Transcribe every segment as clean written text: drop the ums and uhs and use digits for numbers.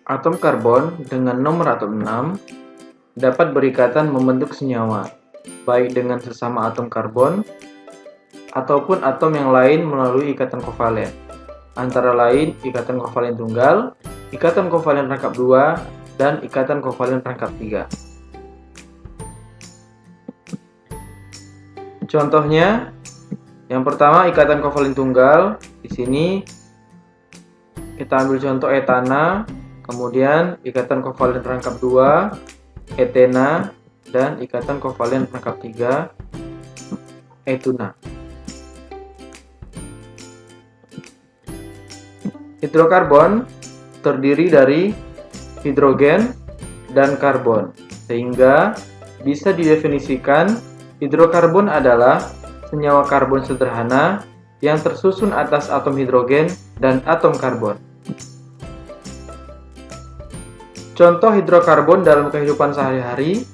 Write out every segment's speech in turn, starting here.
Atom karbon dengan nomor atom 6 dapat berikatan membentuk senyawa, baik dengan sesama atom karbon ataupun atom yang lain melalui ikatan kovalen. Antara lain ikatan kovalen tunggal, ikatan kovalen rangkap 2, dan ikatan kovalen rangkap 3. Contohnya, yang pertama ikatan kovalen tunggal. Di sini kita ambil contoh etana, kemudian ikatan kovalen rangkap 2, etena, dan ikatan kovalen rangkap 3, etuna. Hidrokarbon terdiri dari hidrogen dan karbon, sehingga bisa didefinisikan hidrokarbon adalah senyawa karbon sederhana yang tersusun atas atom hidrogen dan atom karbon. Contoh hidrokarbon dalam kehidupan sehari-hari.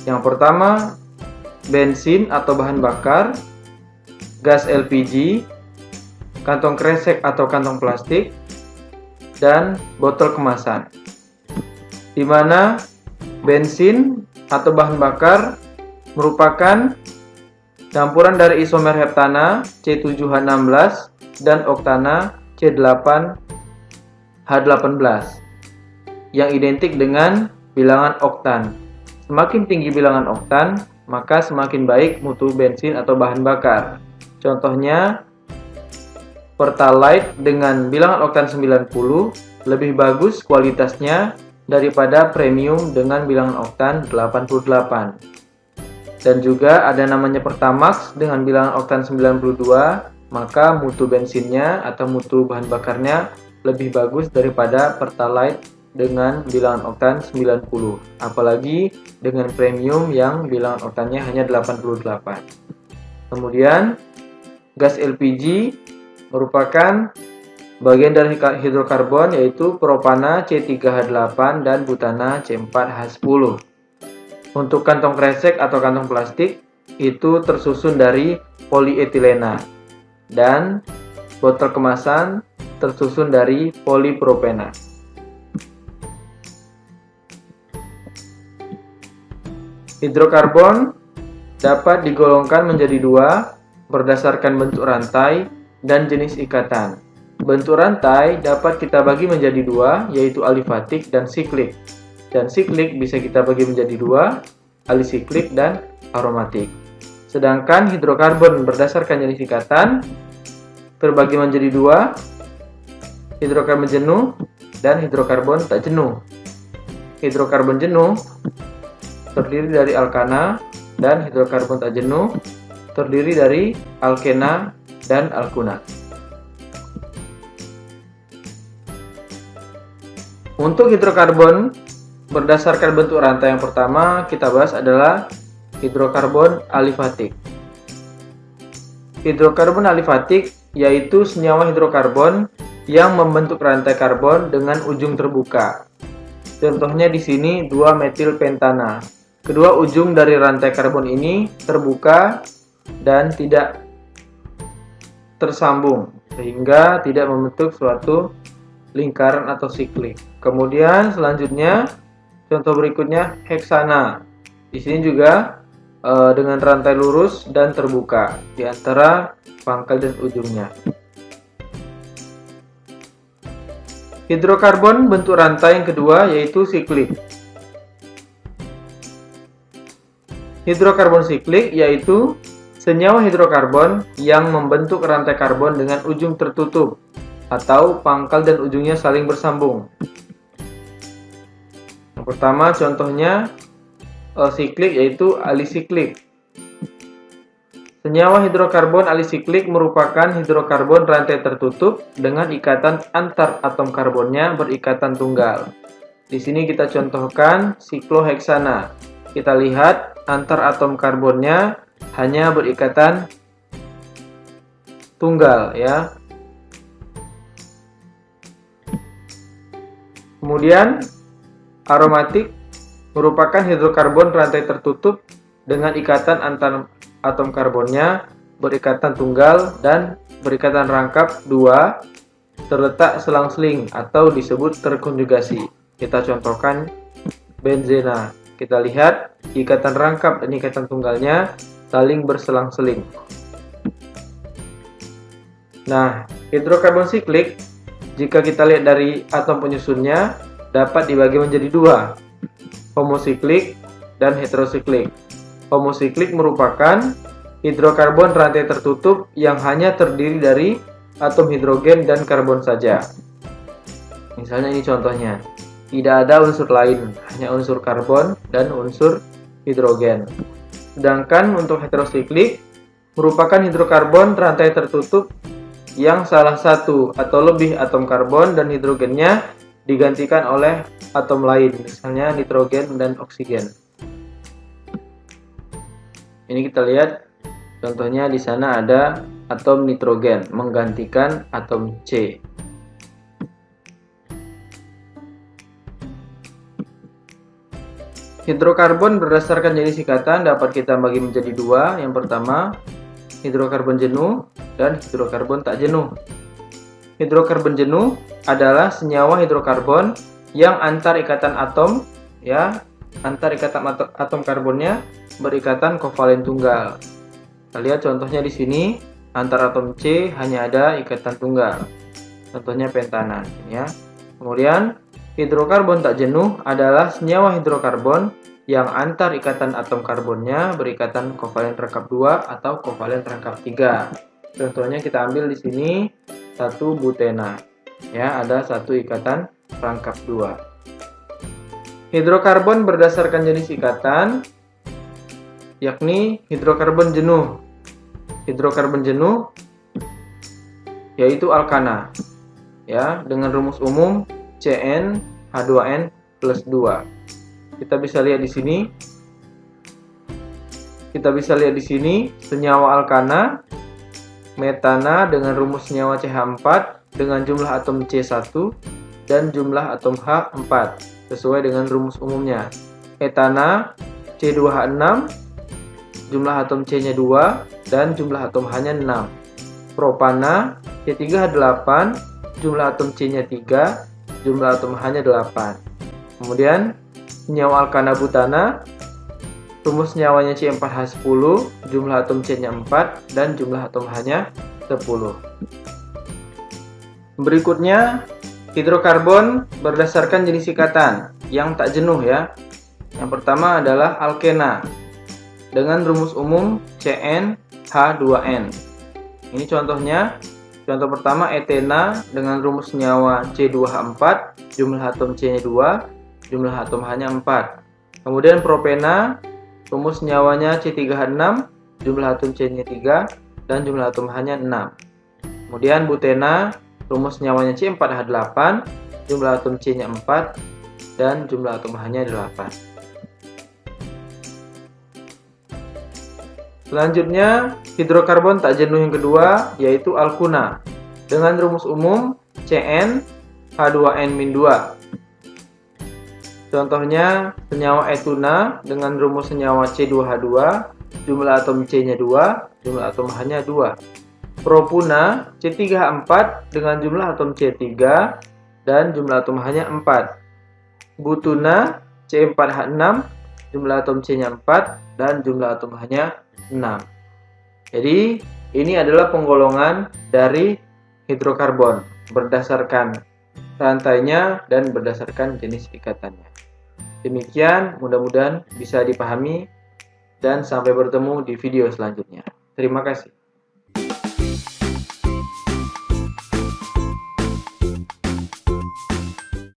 Yang pertama, bensin atau bahan bakar, gas LPG, kantong kresek atau kantong plastik, dan botol kemasan. Di mana bensin atau bahan bakar merupakan campuran dari isomer heptana C7H16 dan oktana C8H18 yang identik dengan bilangan oktan. Semakin tinggi bilangan oktan, maka semakin baik mutu bensin atau bahan bakar. Contohnya, Pertalite dengan bilangan oktan 90 lebih bagus kualitasnya daripada premium dengan bilangan oktan 88. Dan juga ada namanya Pertamax dengan bilangan oktan 92, maka mutu bensinnya atau mutu bahan bakarnya lebih bagus daripada Pertalite dengan bilangan oktan 90. Apalagi dengan premium yang bilangan oktannya hanya 88. Kemudian gas LPG merupakan bagian dari hidrokarbon, yaitu propana C3H8 dan butana C4H10. Untuk kantong kresek atau kantong plastik itu tersusun dari polietilena, dan botol kemasan tersusun dari polipropena. Hidrokarbon dapat digolongkan menjadi dua berdasarkan bentuk rantai dan jenis ikatan. Bentuk rantai dapat kita bagi menjadi dua, yaitu alifatik dan siklik. Dan siklik bisa kita bagi menjadi dua, alisiklik dan aromatik. Sedangkan hidrokarbon berdasarkan jenis ikatan terbagi menjadi dua, hidrokarbon jenuh dan hidrokarbon tak jenuh. Hidrokarbon jenuh terdiri dari alkana dan hidrokarbon tak jenuh terdiri dari alkena dan alkuna. Untuk hidrokarbon berdasarkan bentuk rantai yang pertama kita bahas adalah hidrokarbon alifatik. Hidrokarbon alifatik yaitu senyawa hidrokarbon yang membentuk rantai karbon dengan ujung terbuka. Contohnya di sini 2-metilpentana. Kedua ujung dari rantai karbon ini terbuka dan tidak tersambung, sehingga tidak membentuk suatu lingkaran atau siklik. Kemudian selanjutnya contoh berikutnya heksana. Di sini juga dengan rantai lurus dan terbuka di antara pangkal dan ujungnya. Hidrokarbon bentuk rantai yang kedua yaitu siklik. Hidrokarbon siklik yaitu senyawa hidrokarbon yang membentuk rantai karbon dengan ujung tertutup atau pangkal dan ujungnya saling bersambung. Yang pertama contohnya siklik yaitu alisiklik. Senyawa hidrokarbon alisiklik merupakan hidrokarbon rantai tertutup dengan ikatan antar atom karbonnya berikatan tunggal. Di sini kita contohkan sikloheksana. Kita lihat antar atom karbonnya hanya berikatan tunggal ya. Kemudian aromatik merupakan hidrokarbon rantai tertutup dengan ikatan antar atom karbonnya berikatan tunggal dan berikatan rangkap 2 terletak selang-seling atau disebut terkonjugasi. Kita contohkan benzena. Kita lihat ikatan rangkap dan ikatan tunggalnya saling berselang-seling. Nah, hidrokarbon siklik, jika kita lihat dari atom penyusunnya, dapat dibagi menjadi dua, homosiklik dan heterosiklik. Homosiklik merupakan hidrokarbon rantai tertutup yang hanya terdiri dari atom hidrogen dan karbon saja. Misalnya ini contohnya, tidak ada unsur lain, hanya unsur karbon dan unsur hidrogen. Sedangkan untuk heterosiklik merupakan hidrokarbon rantai tertutup yang salah satu atau lebih atom karbon dan hidrogennya digantikan oleh atom lain, misalnya nitrogen dan oksigen. Ini kita lihat contohnya di sana ada atom nitrogen menggantikan atom C. Hidrokarbon berdasarkan jenis ikatan dapat kita bagi menjadi dua. Yang pertama, hidrokarbon jenuh dan hidrokarbon tak jenuh. Hidrokarbon jenuh adalah senyawa hidrokarbon yang antar ikatan atom, antar ikatan atom karbonnya berikatan kovalen tunggal. Kita lihat contohnya di sini, antar atom C hanya ada ikatan tunggal. Contohnya pentanan, ya. Kemudian hidrokarbon tak jenuh adalah senyawa hidrokarbon yang antar ikatan atom karbonnya berikatan kovalen rangkap 2 atau kovalen rangkap 3. Contohnya kita ambil di sini 1 butena. Ya, ada 1 ikatan rangkap 2. Hidrokarbon berdasarkan jenis ikatan yakni hidrokarbon jenuh. Hidrokarbon jenuh yaitu alkana. Ya, dengan rumus umum CnH2n+2. Kita bisa lihat di sini. Senyawa alkana metana dengan rumus senyawa CH4 dengan jumlah atom C1 dan jumlah atom H4 sesuai dengan rumus umumnya. Etana C2H6 jumlah atom C-nya 2 dan jumlah atom H-nya 6. Propana C3H8 jumlah atom C-nya 3, jumlah atom H-nya 8. Kemudian senyawa alkana butana, rumus senyawanya C4H10, jumlah atom C-nya 4 dan jumlah atom H-nya 10. Berikutnya, hidrokarbon berdasarkan jenis ikatan yang tak jenuh, ya. Yang pertama adalah alkena dengan rumus umum CnH2n. Ini contohnya. Contoh pertama etena dengan rumus senyawa C2H4, jumlah atom C-nya 2, jumlah atom H-nya 4. Kemudian propena, rumus senyawanya C3H6, jumlah atom C-nya 3 dan jumlah atom H-nya 6. Kemudian butena, rumus senyawanya C4H8, jumlah atom C-nya 4 dan jumlah atom H-nya 8. Selanjutnya, hidrokarbon tak jenuh yang kedua yaitu alkuna dengan rumus umum CnH2n-2. Contohnya senyawa etuna dengan rumus senyawa C2H2, jumlah atom C-nya 2, jumlah atom H-nya 2. Propuna C3H4 dengan jumlah atom C3 dan jumlah atom H-nya 4. Butuna C4H6, jumlah atom C-nya 4 dan jumlah atom H-nya 6. Jadi ini adalah penggolongan dari hidrokarbon berdasarkan rantainya dan berdasarkan jenis ikatannya. Demikian, mudah-mudahan bisa dipahami dan sampai bertemu di video selanjutnya. Terima kasih.